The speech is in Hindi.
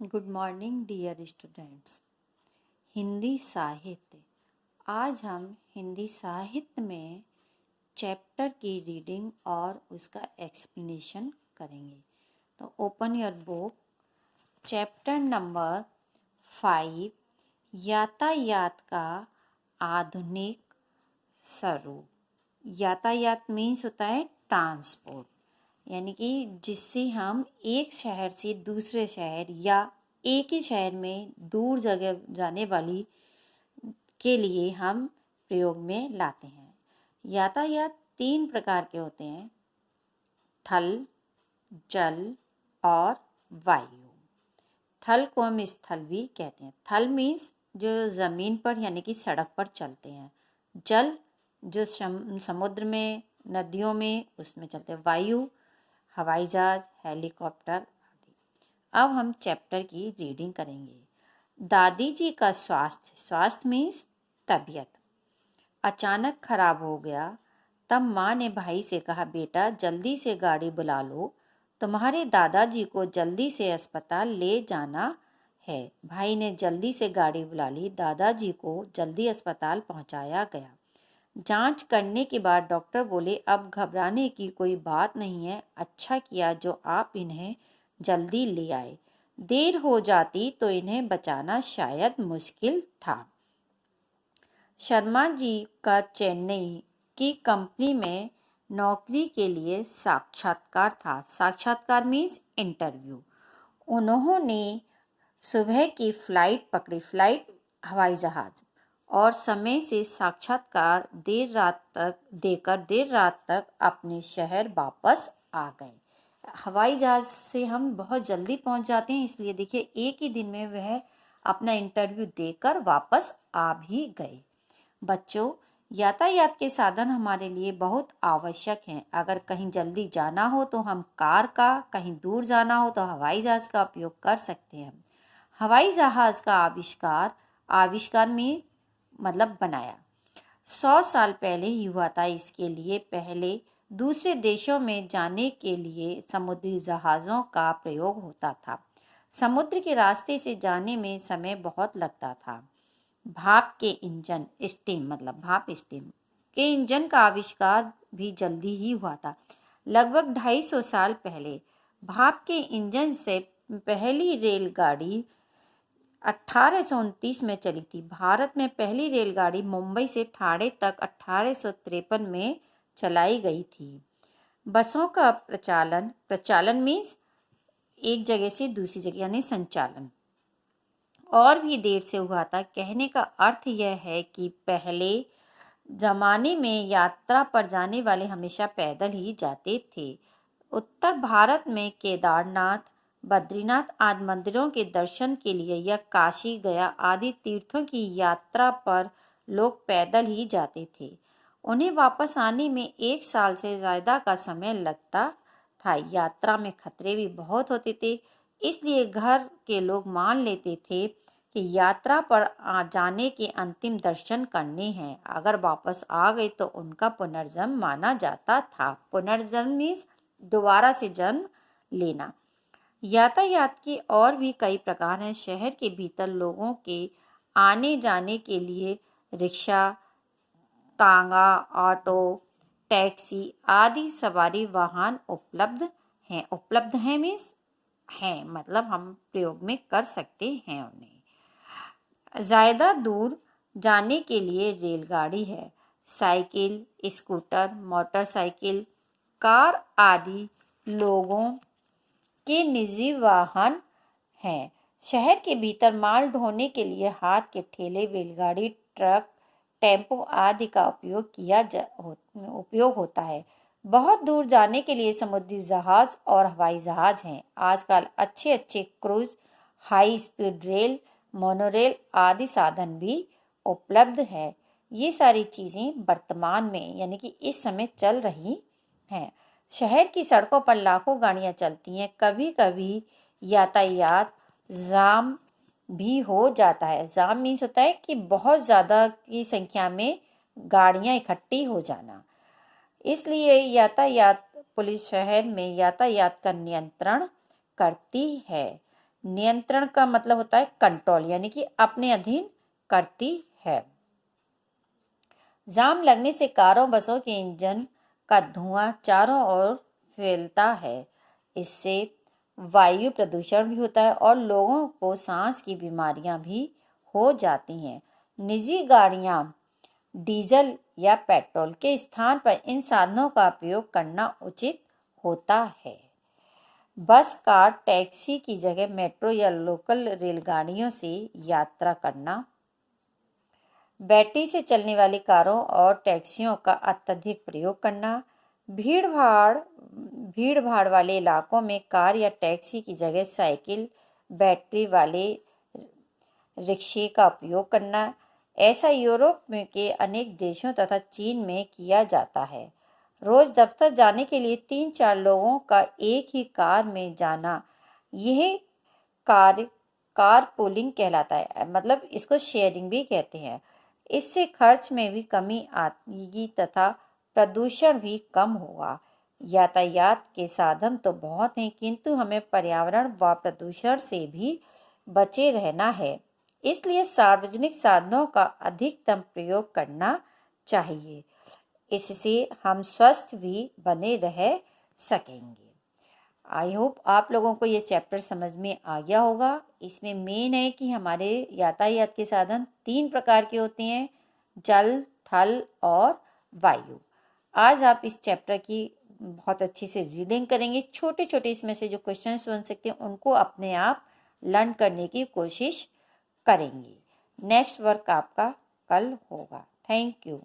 Good morning dear students. Hindi साहित्य। आज हम हिंदी साहित्य में चैप्टर की रीडिंग और उसका एक्सप्लेनेशन करेंगे। तो open your book, chapter number 5, यातायात का आधुनिक स्वरूप। यातायात मीन्स होता है ट्रांसपोर्ट, यानी कि जिससे हम एक शहर से दूसरे शहर या एक ही शहर में दूर जगह जाने वाली के लिए हम प्रयोग में लाते हैं। यातायात 3 प्रकार के होते हैं: थल, जल और वायु। थल को हम स्थल भी कहते हैं। थल मीन्स जो ज़मीन पर यानी कि सड़क पर चलते हैं। जल जो समुद्र में, नदियों में, उसमें चलते हैं। वायु हवाई जहाज, हेलीकॉप्टर आदि। अब हम चैप्टर की रीडिंग करेंगे। दादी जी का स्वास्थ्य मीन्स तबीयत अचानक खराब हो गया। तब माँ ने भाई से कहा, बेटा जल्दी से गाड़ी बुला लो, तुम्हारे दादाजी को जल्दी से अस्पताल ले जाना है। भाई ने जल्दी से गाड़ी बुला ली। दादाजी को जल्दी अस्पताल पहुंचाया गया। जांच करने के बाद डॉक्टर बोले, अब घबराने की कोई बात नहीं है। अच्छा किया जो आप इन्हें जल्दी ले आए। देर हो जाती तो इन्हें बचाना शायद मुश्किल था। शर्मा जी का चेन्नई की कंपनी में नौकरी के लिए साक्षात्कार था। साक्षात्कार मीन्स इंटरव्यू। उन्होंने सुबह की फ्लाइट पकड़ी, फ्लाइट हवाई जहाज, और समय से साक्षात्कार देकर देर रात तक अपने शहर वापस आ गए। हवाई जहाज से हम बहुत जल्दी पहुंच जाते हैं, इसलिए देखिए एक ही दिन में वह अपना इंटरव्यू देकर वापस आ भी गए। बच्चों, यातायात के साधन हमारे लिए बहुत आवश्यक हैं। अगर कहीं जल्दी जाना हो तो हम कार का, कहीं दूर जाना हो तो हवाई जहाज का उपयोग कर सकते हैं। हवाई जहाज का आविष्कार में मतलब बनाया 100 साल पहले ही हुआ था। इसके लिए पहले दूसरे देशों में जाने के लिए समुद्री जहाज़ों का प्रयोग होता था। समुद्र के रास्ते से जाने में समय बहुत लगता था। भाप स्टीम के इंजन का आविष्कार भी जल्दी ही हुआ था। लगभग 250 साल पहले भाप के इंजन से पहली रेलगाड़ी 1829 में चली थी। भारत में पहली रेलगाड़ी मुंबई से ठाणे तक 1853 में चलाई गई थी। बसों का प्रचालन मीन्स एक जगह से दूसरी जगह, यानी संचालन, और भी देर से हुआ था। कहने का अर्थ यह है कि पहले जमाने में यात्रा पर जाने वाले हमेशा पैदल ही जाते थे। उत्तर भारत में केदारनाथ, बद्रीनाथ आदि मंदिरों के दर्शन के लिए या काशी गया आदि तीर्थों की यात्रा पर लोग पैदल ही जाते थे। उन्हें वापस आने में 1 साल से ज़्यादा का समय लगता था। यात्रा में खतरे भी बहुत होते थे, इसलिए घर के लोग मान लेते थे कि यात्रा पर जाने के अंतिम दर्शन करने हैं। अगर वापस आ गए तो उनका पुनर्जन्म माना जाता था। पुनर्जन्म मीन्स दोबारा से जन्म लेना। यातायात के और भी कई प्रकार हैं। शहर के भीतर लोगों के आने जाने के लिए रिक्शा, तांगा, ऑटो, टैक्सी आदि सवारी वाहन उपलब्ध हैं मीन्स हैं, मतलब हम प्रयोग में कर सकते हैं उन्हें। ज़्यादा दूर जाने के लिए रेलगाड़ी है। साइकिल, स्कूटर, मोटरसाइकिल, कार आदि लोगों के निजी वाहन हैं। शहर के भीतर माल ढोने के लिए हाथ के ठेले, बैलगाड़ी, ट्रक, टेम्पो आदि का उपयोग होता है। बहुत दूर जाने के लिए समुद्री जहाज और हवाई जहाज हैं। आजकल अच्छे cruise, high speed rail, monorail आदि साधन भी उपलब्ध है। ये सारी चीज़ें वर्तमान में यानी कि इस समय चल रही हैं। शहर की सड़कों पर लाखों गाड़ियां चलती हैं। कभी कभी यातायात जाम भी हो जाता है। जाम मीन्स होता है कि बहुत ज़्यादा की संख्या में गाड़ियां इकट्ठी हो जाना। इसलिए यातायात पुलिस शहर में यातायात का नियंत्रण करती है। नियंत्रण का मतलब होता है कंट्रोल, यानी कि अपने अधीन करती है। जाम लगने से कारों बसों के इंजन का धुआं चारों ओर फैलता है। इससे वायु प्रदूषण भी होता है और लोगों को सांस की बीमारियां भी हो जाती हैं। निजी गाड़ियां डीजल या पेट्रोल के स्थान पर इन साधनों का उपयोग करना उचित होता है। बस, कार, टैक्सी की जगह मेट्रो या लोकल रेलगाड़ियों से यात्रा करना। बैटरी से चलने वाली कारों और टैक्सियों का अत्यधिक प्रयोग करना। भीड़ भाड़ वाले इलाकों में कार या टैक्सी की जगह साइकिल, बैटरी वाले रिक्शे का उपयोग करना। ऐसा यूरोप में के अनेक देशों तथा चीन में किया जाता है। रोज दफ्तर जाने के लिए 3-4 लोगों का एक ही कार में जाना, यह कार पूलिंग कहलाता है, मतलब इसको शेयरिंग भी कहते हैं। इससे खर्च में भी कमी आएगी तथा प्रदूषण भी कम होगा। यातायात के साधन तो बहुत हैं, किंतु हमें पर्यावरण व प्रदूषण से भी बचे रहना है। इसलिए सार्वजनिक साधनों का अधिकतम प्रयोग करना चाहिए। इससे हम स्वस्थ भी बने रह सकेंगे। आई होप आप लोगों को ये चैप्टर समझ में आ गया होगा। इसमें मेन है कि हमारे यातायात के साधन 3 प्रकार के होते हैं, जल, थल और वायु। आज आप इस चैप्टर की बहुत अच्छी से रीडिंग करेंगे। छोटे छोटे इसमें से जो क्वेश्चंस बन सकते हैं उनको अपने आप लर्न करने की कोशिश करेंगे। नेक्स्ट वर्क आपका कल होगा। Thank you.